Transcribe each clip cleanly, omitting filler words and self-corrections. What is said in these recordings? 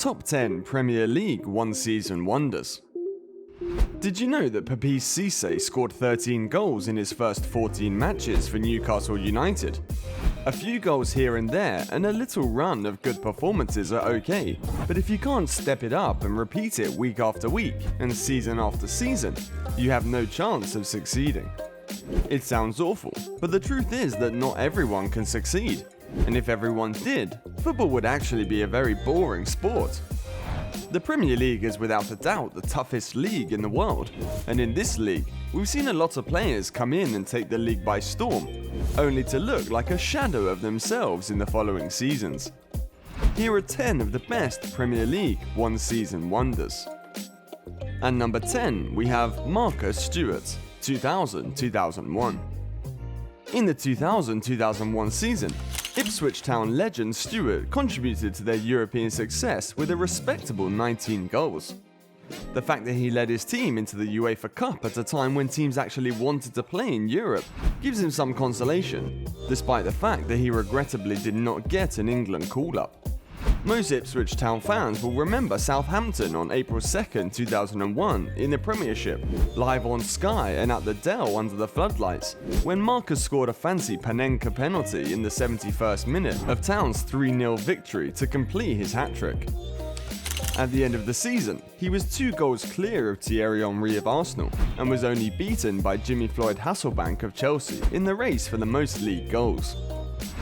Top 10 Premier League one-season wonders. Did you know that Papiss Cissé scored 13 goals in his first 14 matches for Newcastle United? A few goals here and there and a little run of good performances are okay, but if you can't step it up and repeat it week after week and season after season, you have no chance of succeeding. It sounds awful, but the truth is that not everyone can succeed, and if everyone did, football would actually be a very boring sport. The Premier League is without a doubt the toughest league in the world, and in this league, we've seen a lot of players come in and take the league by storm, only to look like a shadow of themselves in the following seasons. Here are 10 of the best Premier League one-season wonders. At number 10, we have Marcus Stewart, 2000-2001. In the 2000-2001 season, Ipswich Town legend Stewart contributed to their European success with a respectable 19 goals. The fact that he led his team into the UEFA Cup at a time when teams actually wanted to play in Europe gives him some consolation, despite the fact that he regrettably did not get an England call-up. Most Ipswich Town fans will remember Southampton on April 2nd, 2001 in the Premiership, live on Sky and at the Dell under the floodlights, when Marcus scored a fancy Panenka penalty in the 71st minute of Town's 3-0 victory to complete his hat-trick. At the end of the season, he was 2 goals clear of Thierry Henry of Arsenal and was only beaten by Jimmy Floyd Hasselbank of Chelsea in the race for the most league goals.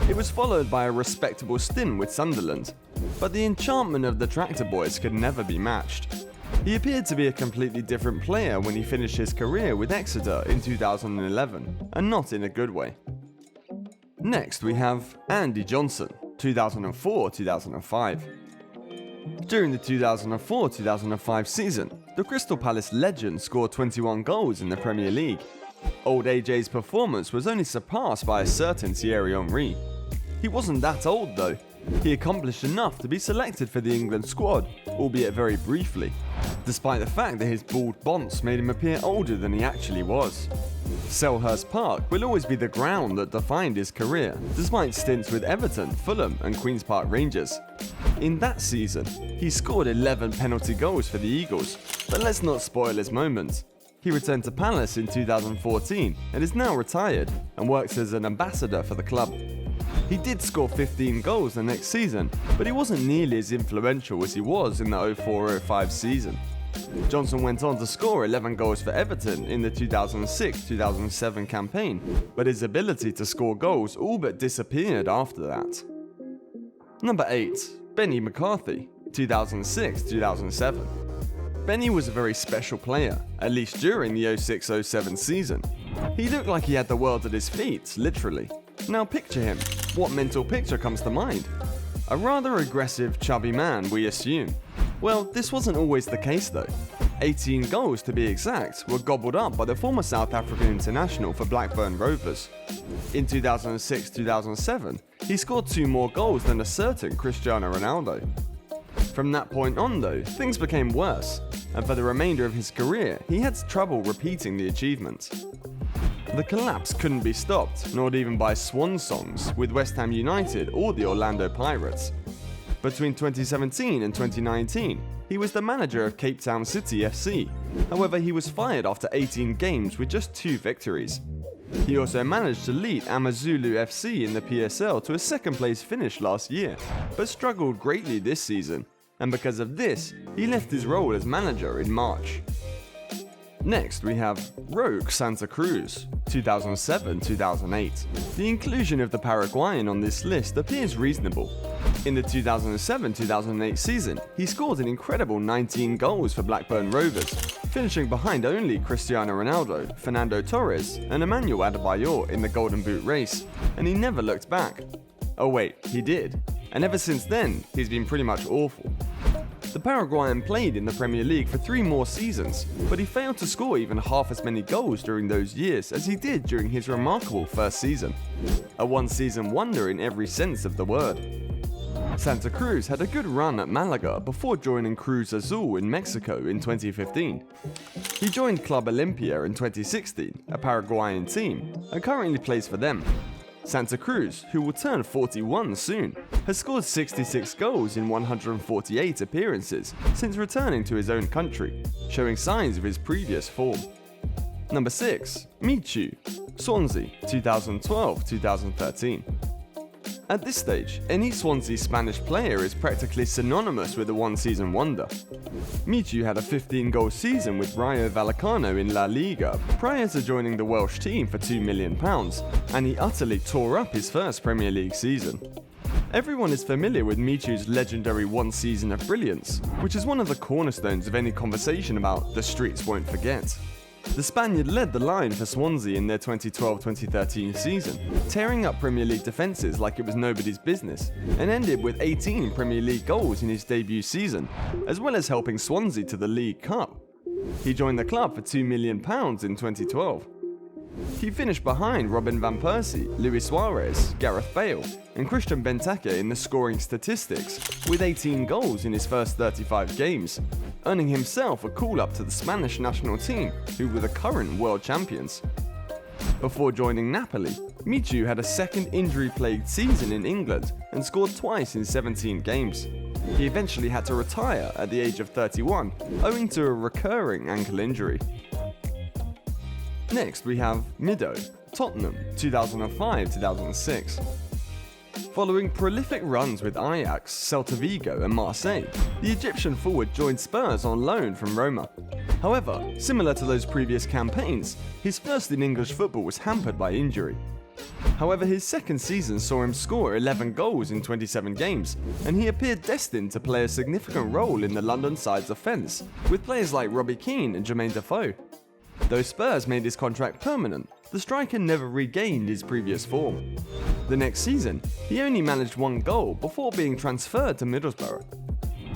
It was followed by a respectable stint with Sunderland, but the enchantment of the Tractor Boys could never be matched. He appeared to be a completely different player when he finished his career with Exeter in 2011, and not in a good way. Next we have Andy Johnson, 2004-2005. During the 2004-2005 season, the Crystal Palace legend scored 21 goals in the Premier League. Old AJ's performance was only surpassed by a certain Thierry Henry. He wasn't that old though. He accomplished enough to be selected for the England squad, albeit very briefly, despite the fact that his bald bonce made him appear older than he actually was. Selhurst Park will always be the ground that defined his career, despite stints with Everton, Fulham and Queen's Park Rangers. In that season, he scored 11 penalty goals for the Eagles, but let's not spoil his moment. He returned to Palace in 2014 and is now retired and works as an ambassador for the club. He did score 15 goals the next season, but he wasn't nearly as influential as he was in the 04-05 season. Johnson went on to score 11 goals for Everton in the 2006-2007 campaign, but his ability to score goals all but disappeared after that. Number 8. Benny McCarthy, 2006-2007. Benny was a very special player, at least during the 06-07 season. He looked like he had the world at his feet, literally. Now picture him. What mental picture comes to mind? A rather aggressive, chubby man, we assume. Well, this wasn't always the case though. 18 goals to be exact were gobbled up by the former South African international for Blackburn Rovers. In 2006-2007, he scored 2 more goals than a certain Cristiano Ronaldo. From that point on though, things became worse, and for the remainder of his career, he had trouble repeating the achievement. The collapse couldn't be stopped, not even by swan songs with West Ham United or the Orlando Pirates. Between 2017 and 2019, he was the manager of Cape Town City FC. However, he was fired after 18 games with just 2 victories. He also managed to lead Amazulu FC in the PSL to a 2nd place finish last year, but struggled greatly this season, and because of this, he left his role as manager in March. Next we have Roque Santa Cruz, 2007-2008. The inclusion of the Paraguayan on this list appears reasonable. In the 2007-2008 season, he scored an incredible 19 goals for Blackburn Rovers, finishing behind only Cristiano Ronaldo, Fernando Torres and Emmanuel Adebayor in the Golden Boot race, and he never looked back. Oh wait, he did, and ever since then, he's been pretty much awful. The Paraguayan played in the Premier League for 3 more seasons, but he failed to score even half as many goals during those years as he did during his remarkable first season. A one-season wonder in every sense of the word. Santa Cruz had a good run at Malaga before joining Cruz Azul in Mexico in 2015. He joined Club Olimpia in 2016, a Paraguayan team, and currently plays for them. Santa Cruz, who will turn 41 soon, has scored 66 goals in 148 appearances since returning to his own country, showing signs of his previous form. Number 6. Michu, Swansea, 2012-2013. At this stage, any Swansea Spanish player is practically synonymous with a one-season wonder. Michu had a 15-goal season with Rayo Vallecano in La Liga prior to joining the Welsh team for £2 million, and he utterly tore up his first Premier League season. Everyone is familiar with Michu's legendary one season of brilliance, which is one of the cornerstones of any conversation about the streets won't forget. The Spaniard led the line for Swansea in their 2012-2013 season, tearing up Premier League defences like it was nobody's business, and ended with 18 Premier League goals in his debut season, as well as helping Swansea to the League Cup. He joined the club for £2 million in 2012. He finished behind Robin van Persie, Luis Suarez, Gareth Bale, and Christian Benteke in the scoring statistics, with 18 goals in his first 35 games, earning himself a call-up to the Spanish national team, who were the current world champions. Before joining Napoli, Michu had a second injury-plagued season in England and scored twice in 17 games. He eventually had to retire at the age of 31, owing to a recurring ankle injury. Next we have Mido, Tottenham, 2005-2006. Following prolific runs with Ajax, Celta Vigo and Marseille, the Egyptian forward joined Spurs on loan from Roma. However, similar to those previous campaigns, his first in English football was hampered by injury. However, his second season saw him score 11 goals in 27 games, and he appeared destined to play a significant role in the London side's offence, with players like Robbie Keane and Jermaine Defoe. Though Spurs made his contract permanent, the striker never regained his previous form. The next season, he only managed one goal before being transferred to Middlesbrough.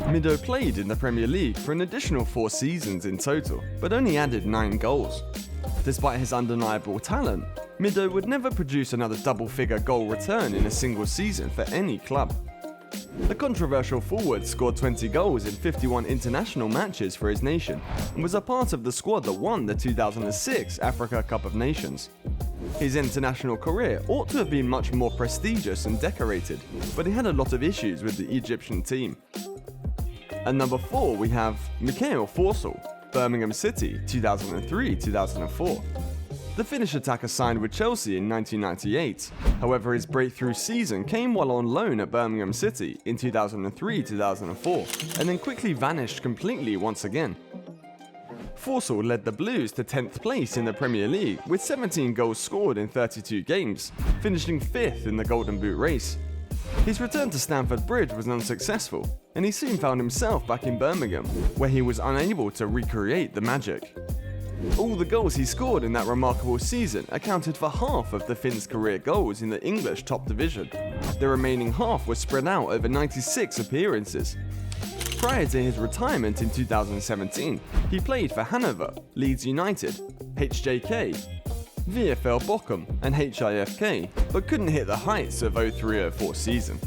Mido played in the Premier League for an additional 4 seasons in total, but only added 9 goals. Despite his undeniable talent, Mido would never produce another double-figure goal return in a single season for any club. The controversial forward scored 20 goals in 51 international matches for his nation and was a part of the squad that won the 2006 Africa Cup of Nations. His international career ought to have been much more prestigious and decorated, but he had a lot of issues with the Egyptian team. At number 4 we have Mikael Forsell, Birmingham City, 2003-2004. The Finnish attacker signed with Chelsea in 1998, however his breakthrough season came while on loan at Birmingham City in 2003-2004, and then quickly vanished completely once again. Forsell led the Blues to 10th place in the Premier League with 17 goals scored in 32 games, finishing 5th in the Golden Boot race. His return to Stamford Bridge was unsuccessful, and he soon found himself back in Birmingham, where he was unable to recreate the magic. All the goals he scored in that remarkable season accounted for half of the Finns' career goals in the English top division. The remaining half was spread out over 96 appearances. Prior to his retirement in 2017, he played for Hanover, Leeds United, HJK, VfL Bochum and HIFK, but couldn't hit the heights of 03-04 season.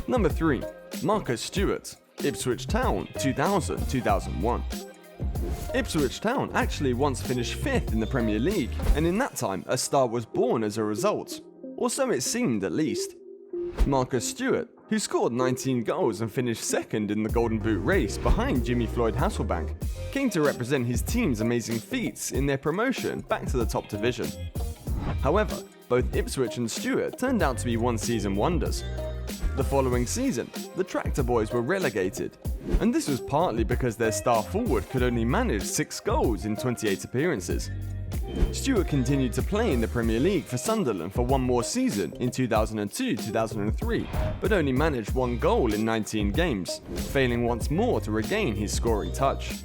Number 3. Marcus Stewart, Ipswich Town, 2000-2001. Ipswich Town actually once finished 5th in the Premier League, and in that time a star was born as a result, or so it seemed at least. Marcus Stewart, who scored 19 goals and finished 2nd in the Golden Boot race behind Jimmy Floyd Hasselbank, came to represent his team's amazing feats in their promotion back to the top division. However, both Ipswich and Stewart turned out to be one-season wonders. The following season, the Tractor Boys were relegated, and this was partly because their star forward could only manage 6 goals in 28 appearances. Stewart continued to play in the Premier League for Sunderland for one more season in 2002-2003, but only managed 1 goal in 19 games, failing once more to regain his scoring touch.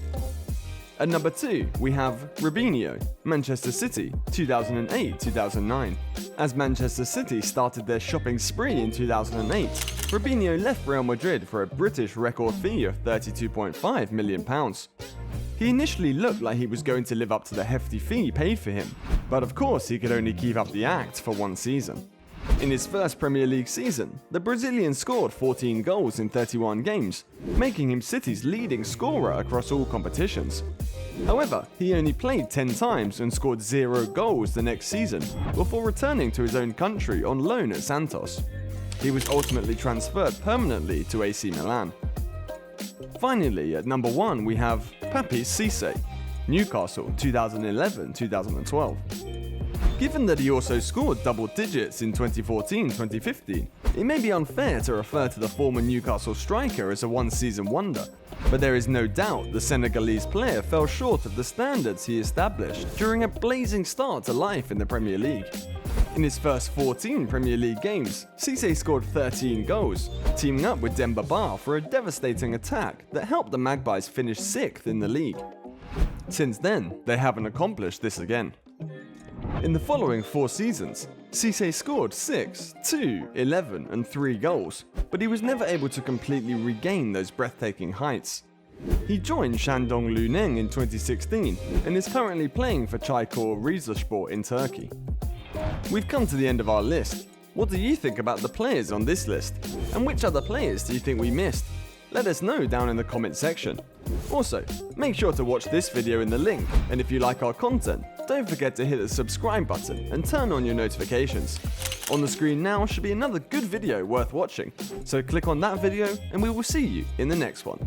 At number 2, we have Robinho, Manchester City, 2008-2009. As Manchester City started their shopping spree in 2008, Robinho left Real Madrid for a British record fee of £32.5 million. He initially looked like he was going to live up to the hefty fee paid for him, but of course he could only keep up the act for one season. In his first Premier League season, the Brazilian scored 14 goals in 31 games, making him City's leading scorer across all competitions. However, he only played 10 times and scored 0 goals the next season, before returning to his own country on loan at Santos. He was ultimately transferred permanently to AC Milan. Finally, at number 1 we have Papi Cisse, Newcastle 2011-2012. Given that he also scored double digits in 2014-2015, it may be unfair to refer to the former Newcastle striker as a one-season wonder, but there is no doubt the Senegalese player fell short of the standards he established during a blazing start to life in the Premier League. In his first 14 Premier League games, Cisse scored 13 goals, teaming up with Demba Ba for a devastating attack that helped the Magpies finish 6th in the league. Since then, they haven't accomplished this again. In the following 4 seasons, Cisse scored 6, 2, 11 and 3 goals, but he was never able to completely regain those breathtaking heights. He joined Shandong Luneng in 2016 and is currently playing for Çaykur Rizespor in Turkey. We've come to the end of our list. What do you think about the players on this list? And which other players do you think we missed? Let us know down in the comment section. Also, make sure to watch this video in the link, and if you like our content, don't forget to hit the subscribe button and turn on your notifications. On the screen now should be another good video worth watching, so click on that video and we will see you in the next one.